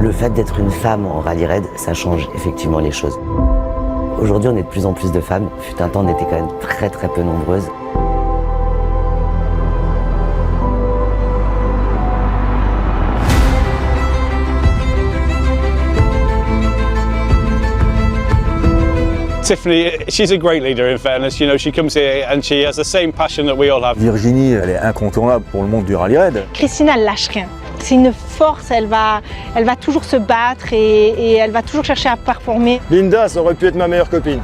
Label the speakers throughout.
Speaker 1: Le fait d'être une femme en rallye raid, ça change effectivement les choses. Aujourd'hui, on est de plus en plus de femmes. Fut un temps, on était quand même très peu nombreuses.
Speaker 2: Tiffany, she's a great leader in fairness. You know, she comes here and she has the same passion that we all have.
Speaker 3: Virginie, elle est incontournable pour le monde du rallye raid.
Speaker 4: Christina, elle lâche rien. C'est une force, elle va toujours se battre et elle va toujours chercher à performer.
Speaker 5: Linda, ça aurait pu être ma meilleure copine.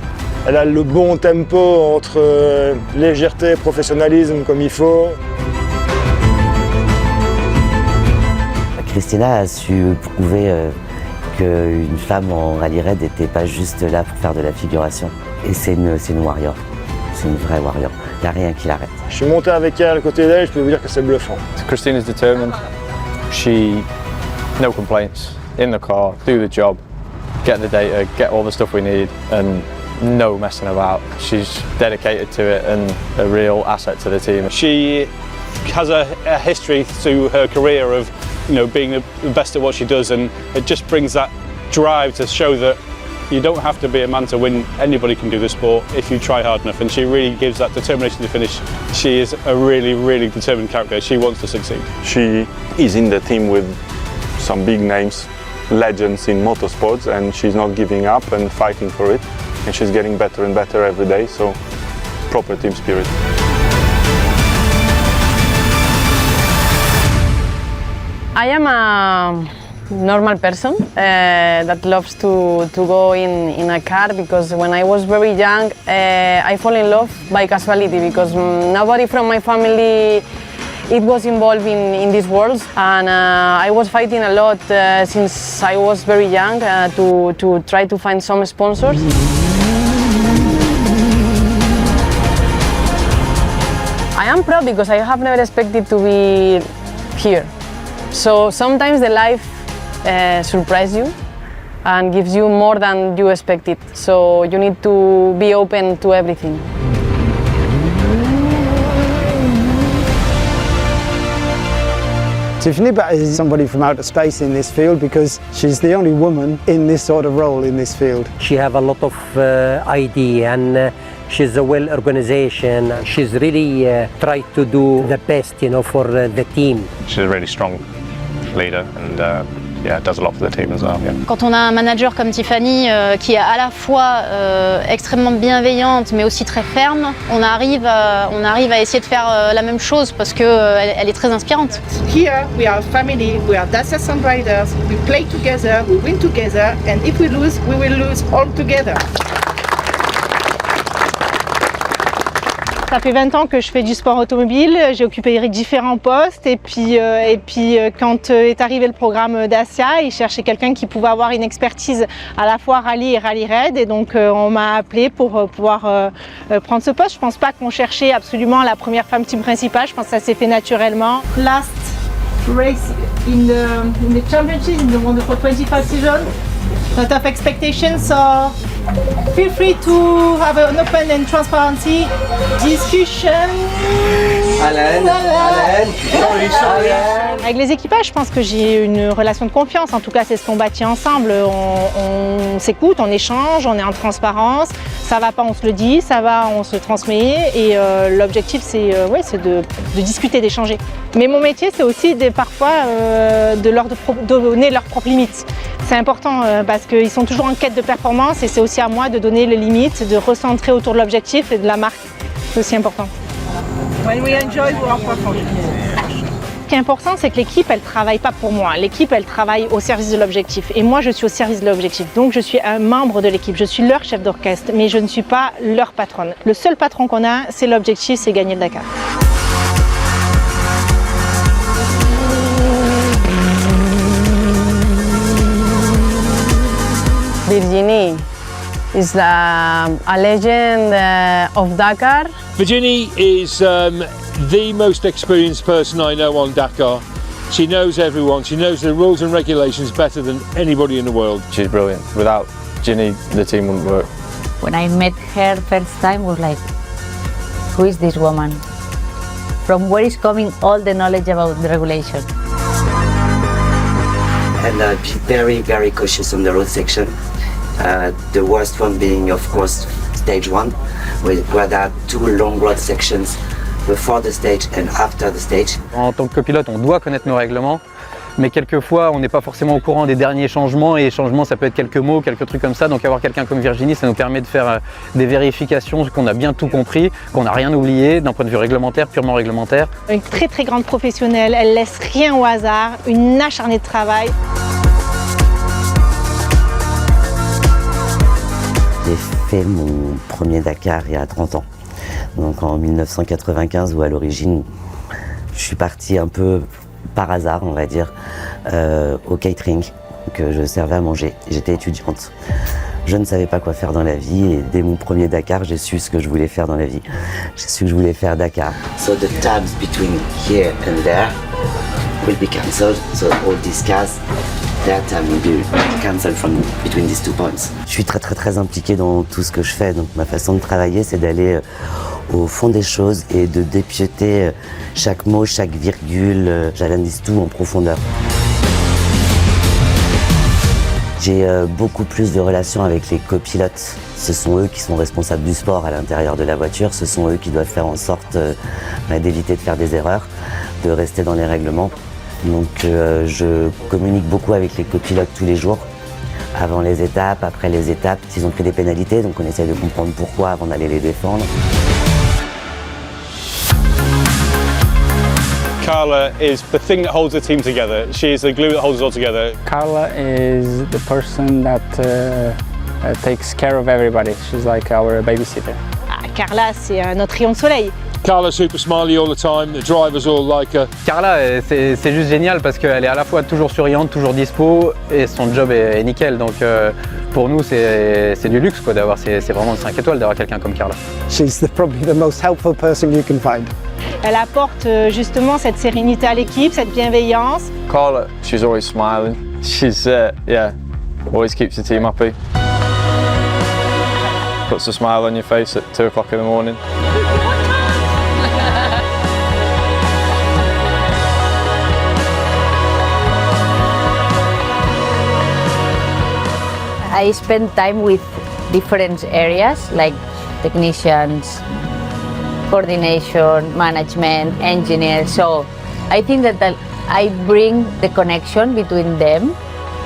Speaker 5: Elle a le bon tempo entre légèreté et professionnalisme comme il faut.
Speaker 1: Christina a su prouver qu'une femme en rallye raid n'était pas juste là pour faire de la figuration. Et c'est une warrior, c'est une vraie warrior. Il n'y a rien qui l'arrête.
Speaker 5: Je suis monté avec elle à côté d'elle, je peux vous dire que c'est bluffant.
Speaker 6: Christina's determined. No complaints. In the car, do the job, get the data, get all the stuff we need, and no messing about. She's dedicated to it and a real asset to the team.
Speaker 2: She has a history through her career of, you know, being the best at what she does, and it just brings that drive to show that you don't have to be a man to win. Anybody can do the sport if you try hard enough, and she really gives that determination to finish. She is a really determined character. She wants to succeed.
Speaker 7: She is in the team with some big names, legends in motorsports, and she's not giving up and fighting for it, and she's getting better and better every day, so proper team spirit.
Speaker 8: I am a normal person that loves to go in a car, because when I was very young I fall in love by casualty, because nobody from my family was involved in these worlds, and I was fighting a lot since I was very young to try to find some sponsors. I am proud because I have never expected to be here. So sometimes the life surprises you and gives you more than you expected. So you need to be open to everything.
Speaker 9: Tiffany is somebody from outer space in this field, because she's the only woman in this sort of role in this field.
Speaker 10: She has a lot of idea, and she's a well organization. She's really tried to do the best, you know, for the team.
Speaker 6: She's a really strong leader and does a lot for the team as well. Yeah.
Speaker 11: Quand on a un manager comme Tiffany qui est à la fois extrêmement bienveillante mais aussi très ferme, on arrive à essayer de faire la même chose parce qu'elle est très inspirante.
Speaker 12: Here we are a family, we are Dacia Sun Riders, we play together, we win together, and if we lose, we will lose all together.
Speaker 4: Ça fait 20 ans que je fais du sport automobile, j'ai occupé différents postes et puis quand est arrivé le programme Dacia, ils cherchaient quelqu'un qui pouvait avoir une expertise à la fois rallye et rallye raid, et donc on m'a appelé pour pouvoir prendre ce poste. Je pense pas qu'on cherchait absolument la première femme team principale, je pense que ça s'est fait naturellement.
Speaker 13: Last race in the championship in the Wonderful 25 season.
Speaker 4: Lot of expectations, so feel free to have an open and transparency discussion.
Speaker 10: Alain.
Speaker 4: Avec les équipages, je pense que j'ai une relation de confiance. En tout cas, c'est ce qu'on bâtit ensemble. On s'écoute, on échange, on est en transparence. Ça va pas, on se le dit. Ça va, on se transmet. Et l'objectif, c'est de discuter, d'échanger. Mais mon métier, c'est aussi parfois de leur donner leurs propres limites. C'est important parce qu'ils sont toujours en quête de performance, et c'est aussi à moi de donner les limites, de recentrer autour de l'objectif et de la marque. C'est aussi important.
Speaker 12: When we enjoy, we are performing.
Speaker 4: Ce qui est important, c'est que l'équipe, elle ne travaille pas pour moi. L'équipe, elle travaille au service de l'objectif. Et moi, je suis au service de l'objectif. Donc, je suis un membre de l'équipe. Je suis leur chef d'orchestre, mais je ne suis pas leur patronne. Le seul patron qu'on a, c'est l'objectif, c'est gagner le Dakar.
Speaker 8: Virginie is a legend of Dakar.
Speaker 14: Virginie is the most experienced person I know on Dakar. She knows everyone. She knows the rules and regulations better than anybody in the world.
Speaker 6: She's brilliant. Without Ginny, the team wouldn't work.
Speaker 15: When I met her first time, I was like, who is this woman? From where is coming all the knowledge about the regulation?
Speaker 1: and be very, very cautious on the road section. The worst one being, of course, stage 1, where there are 2 long road sections before the stage and after the stage.
Speaker 16: En tant que copilote, on doit connaître nos règlements, mais quelquefois on n'est pas forcément au courant des derniers changements, et les changements ça peut être quelques mots, quelques trucs comme ça, donc avoir quelqu'un comme Virginie, ça nous permet de faire des vérifications, qu'on a bien tout compris, qu'on n'a rien oublié d'un point de vue réglementaire, purement réglementaire.
Speaker 4: Une très très grande professionnelle, elle laisse rien au hasard, une acharnée de travail.
Speaker 1: J'ai fait mon premier Dakar il y a 30 ans, donc en 1995, où à l'origine je suis partie un peu par hasard, on va dire, au catering, que je servais à manger. J'étais étudiante. Je ne savais pas quoi faire dans la vie, et dès mon premier Dakar, j'ai su ce que je voulais faire dans la vie. J'ai su que je voulais faire Dakar. So the times between here and there will be cancelled, so all these cars, their time will be cancelled from between these 2 points. Je suis très impliquée dans tout ce que je fais, donc ma façon de travailler, c'est d'aller au fond des choses et de dépiauter chaque mot, chaque virgule. J'analyse tout en profondeur. J'ai beaucoup plus de relations avec les copilotes. Ce sont eux qui sont responsables du sport à l'intérieur de la voiture. Ce sont eux qui doivent faire en sorte d'éviter de faire des erreurs, de rester dans les règlements. Donc je communique beaucoup avec les copilotes tous les jours, avant les étapes, après les étapes. S'ils ont pris des pénalités, donc on essaie de comprendre pourquoi avant d'aller les défendre.
Speaker 2: Carla is the thing that holds the team together. She is the glue that holds us all together.
Speaker 17: Carla is the person that takes care of everybody. She's like our babysitter.
Speaker 4: Carla, c'est notre rayon de soleil.
Speaker 14: Carla super smiley all the time, the drivers all like her.
Speaker 16: Carla, c'est juste génial parce qu'elle est à la fois toujours souriante, toujours dispo, et son job est nickel. Donc pour nous, c'est du luxe quoi, d'avoir, c'est vraiment 5 étoiles d'avoir quelqu'un comme Carla.
Speaker 9: She's probably the most helpful person you can find.
Speaker 4: Elle apporte justement cette sérénité à l'équipe, cette bienveillance.
Speaker 6: Carla, she's always smiling. She's, yeah, always keeps the team happy. Puts a smile on your face at 2 o'clock in the morning.
Speaker 15: I spend time with different areas like technicians, coordination, management, engineers. So I think that I bring the connection between them.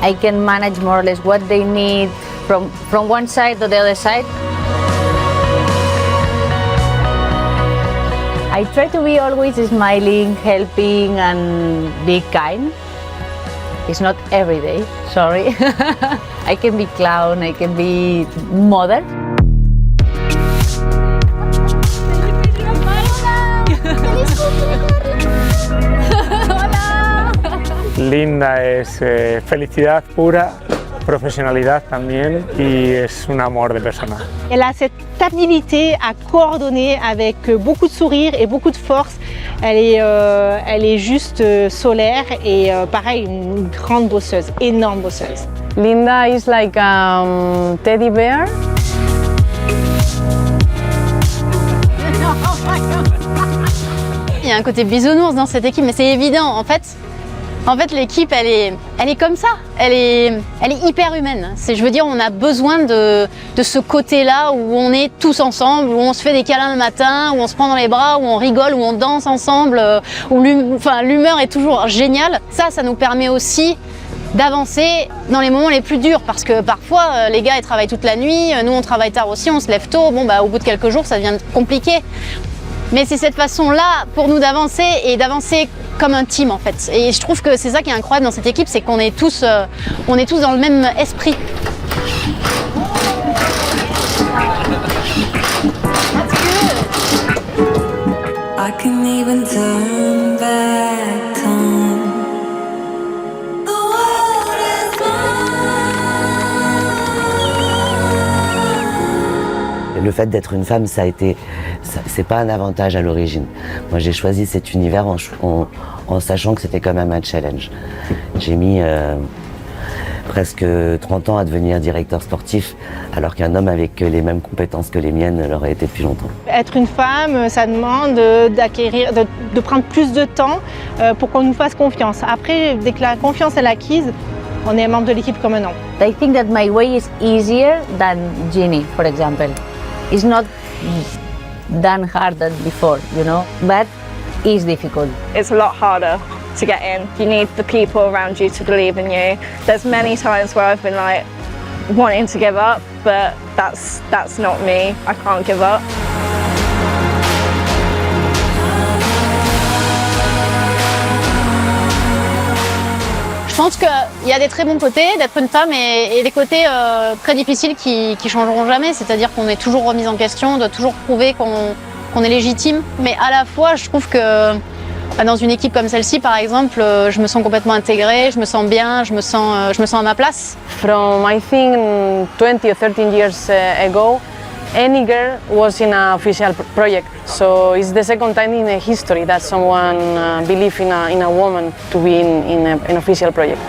Speaker 15: I can manage more or less what they need from one side to the other side. I try to be always smiling, helping, and be kind. It's not every day, sorry. I can be clown, I can be mother.
Speaker 17: Linda es felicidad pura, profesionalidad también, y es un amor de persona.
Speaker 4: Elle a cette habilité à coordonner avec beaucoup de sourire et beaucoup de force. Elle est juste solaire et pareil, une grande bosseuse, énorme bosseuse.
Speaker 8: Linda is like a teddy bear.
Speaker 11: Il y a un côté bisounours dans cette équipe, mais c'est évident. En fait, l'équipe, elle est comme ça. Elle est hyper humaine. Je veux dire, on a besoin de ce côté-là où on est tous ensemble, où on se fait des câlins le matin, où on se prend dans les bras, où on rigole, où on danse ensemble, où l'humeur est toujours géniale. Ça nous permet aussi d'avancer dans les moments les plus durs, parce que parfois les gars ils travaillent toute la nuit, nous on travaille tard aussi, on se lève tôt, bon bah au bout de quelques jours ça devient compliqué. Mais c'est cette façon-là pour nous d'avancer et d'avancer comme un team en fait. Et je trouve que c'est ça qui est incroyable dans cette équipe, c'est qu'on est tous dans le même esprit.
Speaker 18: I can even turn back time.
Speaker 1: Le fait d'être une femme, c'est pas un avantage à l'origine. Moi, j'ai choisi cet univers en sachant que c'était quand même un challenge. J'ai mis presque 30 ans à devenir directeur sportif, alors qu'un homme avec les mêmes compétences que les miennes l'aurait été depuis longtemps.
Speaker 4: Être une femme, ça demande de prendre plus de temps pour qu'on nous fasse confiance. Après, dès que la confiance est acquise, on est membre de l'équipe comme un an.
Speaker 15: I think that my way is easier than Ginny, for example. It's not done hard than before, you know, but it's difficult.
Speaker 19: It's a lot harder to get in. You need the people around you to believe in you. There's many times where I've been like wanting to give up, but that's not me. I can't give up.
Speaker 11: Je pense qu'il y a des très bons côtés d'être une femme et des côtés très difficiles qui changeront jamais. C'est-à-dire qu'on est toujours remise en question, on doit toujours prouver qu'on est légitime. Mais à la fois, je trouve que dans une équipe comme celle-ci, par exemple, je me sens complètement intégrée, je me sens bien, je me sens à ma place.
Speaker 8: From I think 20 or 13 years ago, any girl was in an official project. So it's the second time in history that someone believed in a woman to be in an official project.